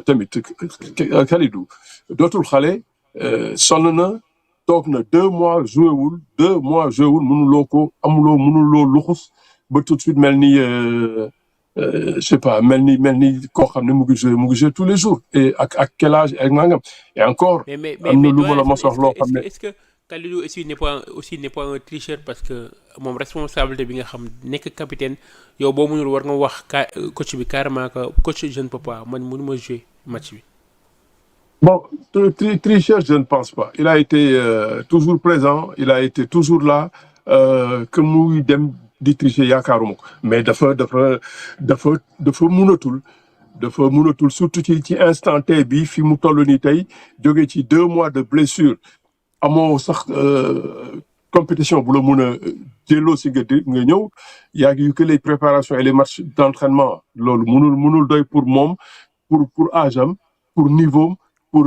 tamit Kalidou dootul xale sonn na toog na 2 mois joué wul mënuloo luxus ba tout de suite mel ni je sais pas mel ni koo xam ne mu ngi joué tous les jours et ak quel âge ak nangam et encore am na lu ma la mos wax loo xam ne est-ce que Kalidou n'est pas un tricheur parce que moom responsabilité bi nga xam nekk capitaine yow boo mënul war nga wax coach bi carrément que coach je ne peux pas man mënuma jouer match bi. Bon, tricheur, je ne pense pas. Il a été toujours présent, il a été toujours là, que muy dem di tricher yaakaaruma ko mais dafa mënatul surtout ci instant tey bi fi mu toll nii tey jóge ci 2 mois de blessure amoo sax compétition bu la mën a jëloo si nga ñëw yaa ngi que les préparations et les matchs d'entraînement loolu mënul doy pour moom pour âge am pour niveau pour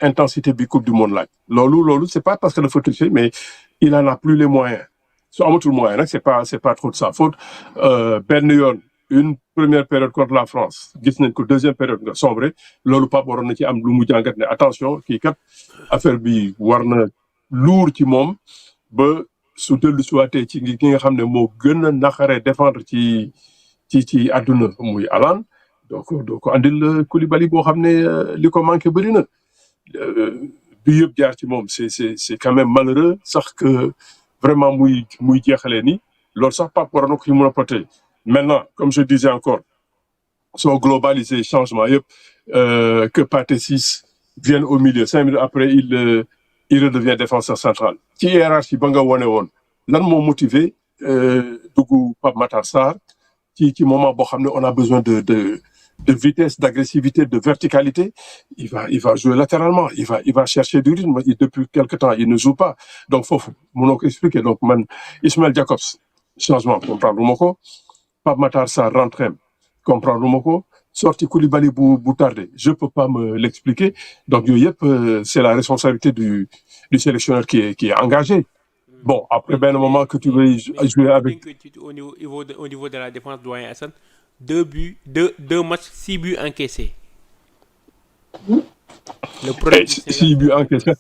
intensité bi coupe du monde laaj loolu c'est pas parce que dafa tricher mais il en a plus les moyens su amatul moyen nag c'est pas trop de sa faute benn yoon une première période contre la France gis nañ ko deuxième période nga sombré loolu Pape waroon na ci am lu mu jàngat ne attention kii kat affaire bi war na luur ci moom ba su dellu suwaatee ci ki nga xam ne moo gën a naqaree défendre ci àdduna muy Haaland donc andil Koulibaly boo xam ne li ko manqué bëri na bi yëpp jaar ci moom c'est quand même malheureux sax que vraiment muy jeexalee ni loolu sax Pape waroon na ko ci mën a porter maintenant comme je disais encore soo globaliser changement yëpp que Pathé Ciss vienne au milieu 5 minutes après il redevient défenseur central ci hiérarchie ba nga wone woon lan moo motivé dugg Pape Matar Sarr ci moment boo xam ne on a besoin de vitesse, d'agressivité, de verticalité, il va jouer latéralement, il va chercher du rythme. Depuis quelque temps, il ne joue pas. Donc, faut nous expliquer. Donc, Ismaël Jacobs, changement, comprendre Moko. Pape Matar Sarr, rentré, comprendre Moko. Sorti Koulibaly Boutarde, je peux pas me l'expliquer. Donc, c'est la responsabilité du sélectionneur qui est engagé. Bon, après, ben, le moment que tu veux jouer avec. Au niveau de la défense, doyen Hassan, 2 buts, 2 matchs, 6 buts encaissés. Le premier 6 buts encaissés,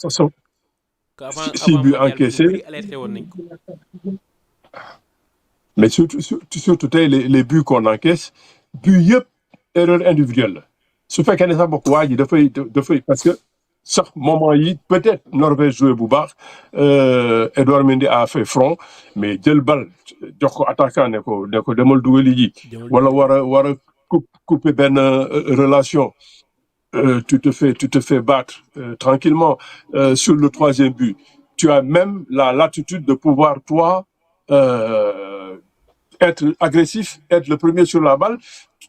6 buts encaissés. Mais surtout les buts qu'on encaisse, buts, erreur individuelle. Ce fait qu'il y a des parce que chaque moment, peut-être Norvège jouait Boubar, Edouard Mendy a fait front, mais dès le bal, attaquant, neko demol doueli, wara couper ben relation. Tu te fais battre tranquillement sur le 3e but. Tu as même la latitude de pouvoir toi être agressif, être le premier sur la balle.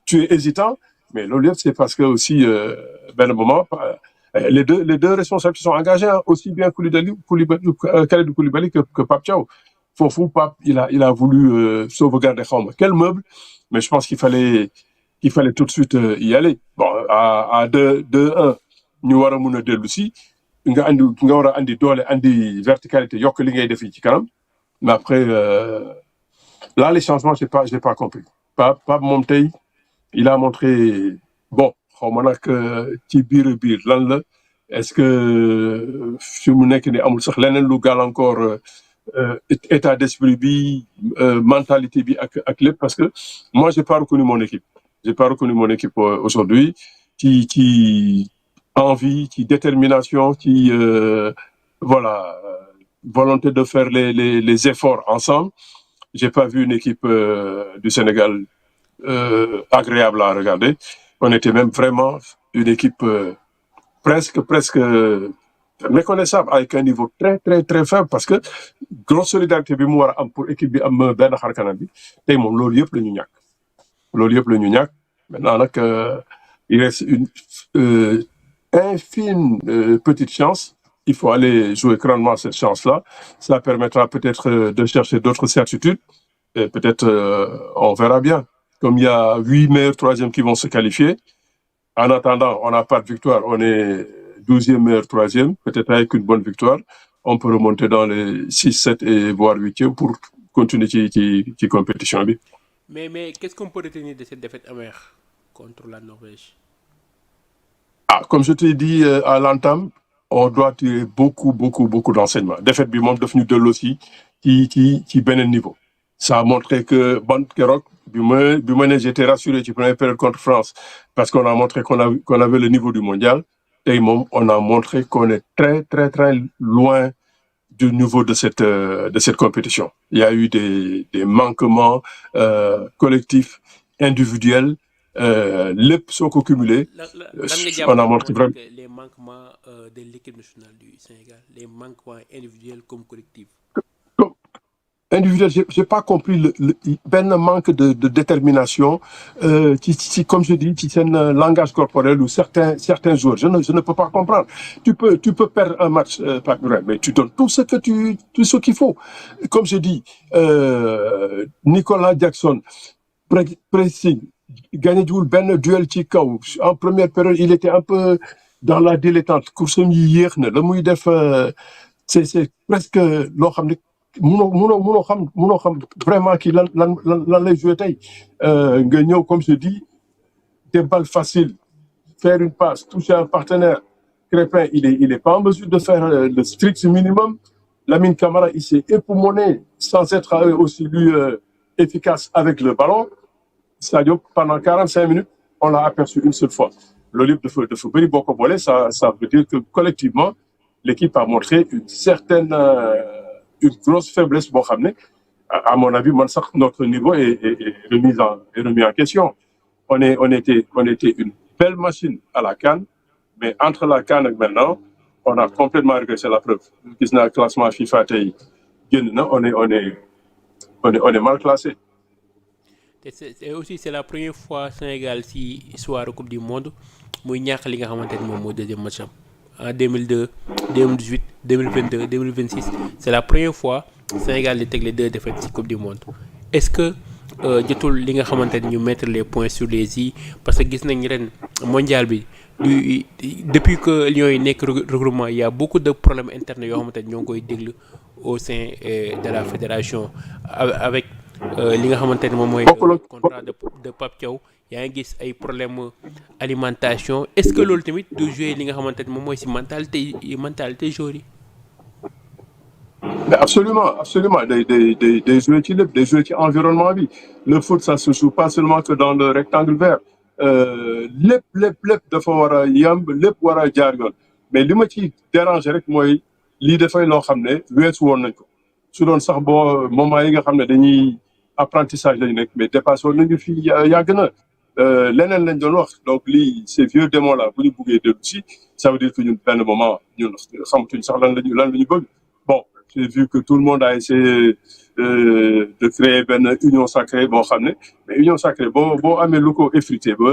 Tu es hésitant, mais l'olive c'est parce que aussi ben moment les deux responsables qui sont engagés, hein, aussi bien Kalidou Koulibaly que Pape Thiaw. Fofou, Pape, il a voulu sauvegarder quel meuble, mais je pense qu'il fallait tout de suite y aller. Bon, à 2-1, ñu wara mëna dellu ci nga wara andi doole andi verticalité yok li ngay def ci kanam. Mais après là les changements j'ai pas compris. Pape mom tay il a montré bon xawma nak ci biir lan la est-ce que fi mu nekk ni amul sax leneen lu gal encore état d'esprit bi mentalité bi ak lépp parce que moi j'ai pas reconnu mon équipe aujourd'hui qui envie qui détermination qui voilà volonté de faire les efforts ensemble. J'ai pas vu une équipe du Sénégal agréable à regarder. On était même vraiment une équipe presque méconnaissable avec un niveau très très très faible parce que grosse solidarité bi mu war a am pour équipe bi am benn xar kanam bi tey moom loolu yëpp la ñu ñàkk maintenant nag il reste une infime petite chance. Il faut aller jouer grandement cette chance-là. Ça permettra peut-être de chercher d'autres certitudes et peut-être on verra bien. Comme il y a 8 meilleurs troisièmes qui vont se qualifier, en attendant, on n'a pas de victoire, on est 12e meilleur troisième, peut-être avec une bonne victoire, on peut remonter dans les 6, 7 et voire 8e pour continuer qui compétition. Mais qu'est-ce qu'on peut retenir de cette défaite amère contre la Norvège? Ah, comme je t'ai dit à l'entame, on doit tirer beaucoup d'enseignements. Défaite bi moom daf ñu dellu aussi ci beneen niveau. Ça a montré que ban keroog bi ma ne j'étais rassuré ci première période contre France parce qu'on a montré qu'on avait le niveau du mondial. Tey moom on a montré qu'on est très loin du niveau de cette compétition. Il y a eu des manquements collectifs, individuels. Lépp soo ko cumulé. On a montré vraiment les manquements de l'équipe nationale du Sénégal, les manquements individuels comme collectifs. Individuel, j'ai pas compris benn manque de détermination ci comme je dis ci seen langage corporel ou certains joueurs. Je ne peux pas comprendre. Tu peux perdre un match Pape Ibrahima, mais tu donnes tout ce qu'il faut. Comme je dis, Nicolas Jackson pressing gagné jiwul benn duel ci kaw en première période il était un peu dans la dilettante course yi yéex na la muy def c'est presque loo xam ne mënoo xam vraiment kii lan lay joué tey nga ñëw comme je dis des balles faciles faire une passe toucher un partenaire Crépin il est pas en mesure de faire le strict minimum. Lamine Camara il s'est époumoné sans être aussi lui efficace avec le ballon. Sadio pendant 45 minutes on l'a aperçu une seule fois. Loolu yëpp dafa bëri boo ko boole ça veut dire que collectivement l'équipe a montré une grosse faiblesse boo xam ne à mon avis man sax notre niveau est remis en question. On était une belle machine à la CAN mais entre la CAN ak maintenant on a complètement régressé. La preuve gis naa classement FIFA tey génn na on est mal classé. Et aussi c'est la première fois Sénégal si histoire Coupe du Monde muy ñàkk li nga xamante ni moom mooy deuxième match am en 2002 2018 2022 2026 c'est la première fois Sénégal di tegle 2 défaites ci Coupe du Monde. Est-ce que jotul li nga xamante ni ñu mettre les points sur les i parce que gis nañ ren mondial bi depuis que Lions yi nekk regroupement il y a beaucoup de problèmes internes yoo xamante ni ñoo ngi koy déglu au sein de la fédération avec li nga xamante ne moom mooy contrat de Pape Thiaw yaa ngi gis ay problème alimentation est-ce que loolu tamit du jouer li nga xamante ne moom mooy si mentalité joueur yi. Mais absolument day jouer ci lépp day jouer ci environnement bi le foot ça se joue pas seulement que dans le rectangle vert lépp dafa war a yemb lépp war a jaar yoon mais li ma ci déranger rek mooy lii dafay loo xam ne weesu woon nañ ko su doon sax boo moment yi nga xam ne dañuy apprentissage lañu nekk mais dépassé woon nañu fi yàgg na leneen lañ doon wax donc lii ces vieux démons là bu ñu buggee dellu si ça veut dire que ñun benn moment ñun xamatuñ sax lan lañu bëgg. Bon j'ai vu que tout le monde a essayé de créer benn union sacrée boo xam ne mais union sacrée boo amee lu ko effrité ba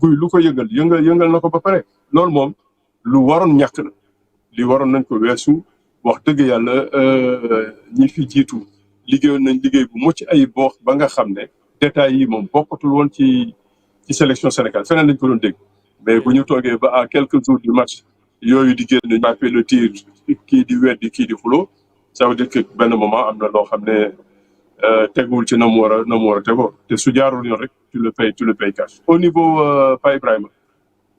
guy lu ko yëngal na ko ba pare loolu moom lu waroon ñàkk la li waroon nañ ko weesu wax dëgg yàlla ñi fi jiitu liggéeyoon nañ liggéey bu mucc ay boox ba nga xam ne détails yi moom bokkatul woon ci sélection Sénégal feneen lañ ko doon dégg mais bu ñu toogee ba à quelques jours du match yooyu di génn ñu appelé le tir kii di weddi kii di xuloo ça veut dire que benn moment am na loo xam ne teguwul ci na mu war a tegoo te su jaarul yoon rek tu le payes cash. Au niveau Pa Ibrahima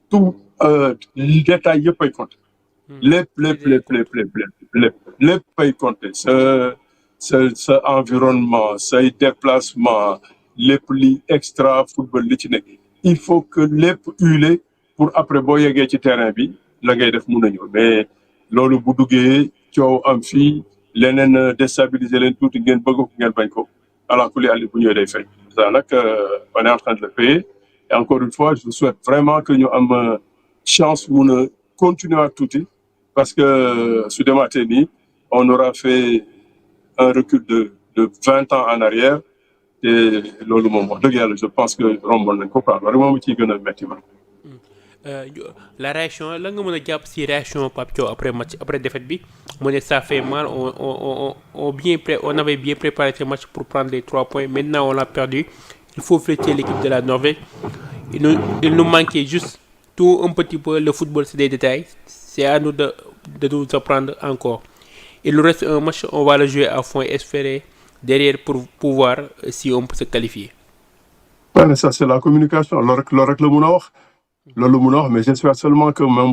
tout détail yëpp ay compter lépp ay compter sa environnement say déplacement lépp li extra football li ci nekk il faut que lépp huilé pour après boo yeggee ci terrain bi la ngay def mun a ñëw mais loolu bu duggee coow am fii leneen déstabiliser leen tuuti ngeen bëgg ko ngeen bañ ko ala kulli àlli bu ñëwee day fay ça nag on est en train de le payer et encore une fois je souhaite vraiment que ñu am chance mun a continuer tuuti parce que su demaatee nii on aura fait un recul de 20 ans en arrière et loolu moom wax dëgg yàlla je pense que romboon nañ ko quoi loolu moom ciy gën a métti ma. La réaction la nga mën a jàpp si réaction Pape Thiaw après match après défaite bi mu ne ça fait mal on avait bien préparé ce match pour prendre les 3 points maintenant on l'a perdu il faut féliciter l'équipe de la Norvège il nous manquait juste tout un petit peu le football c'est des détails c'est à nous de nous apprendre encore il nous reste un match on va le jouer à fond et espérer derrière pour pouvoir si on peut se qualifier. Ouais, mais ça c'est la communication loolu rek la mun a wax loolu la mun a wax mais j'espère seulement que même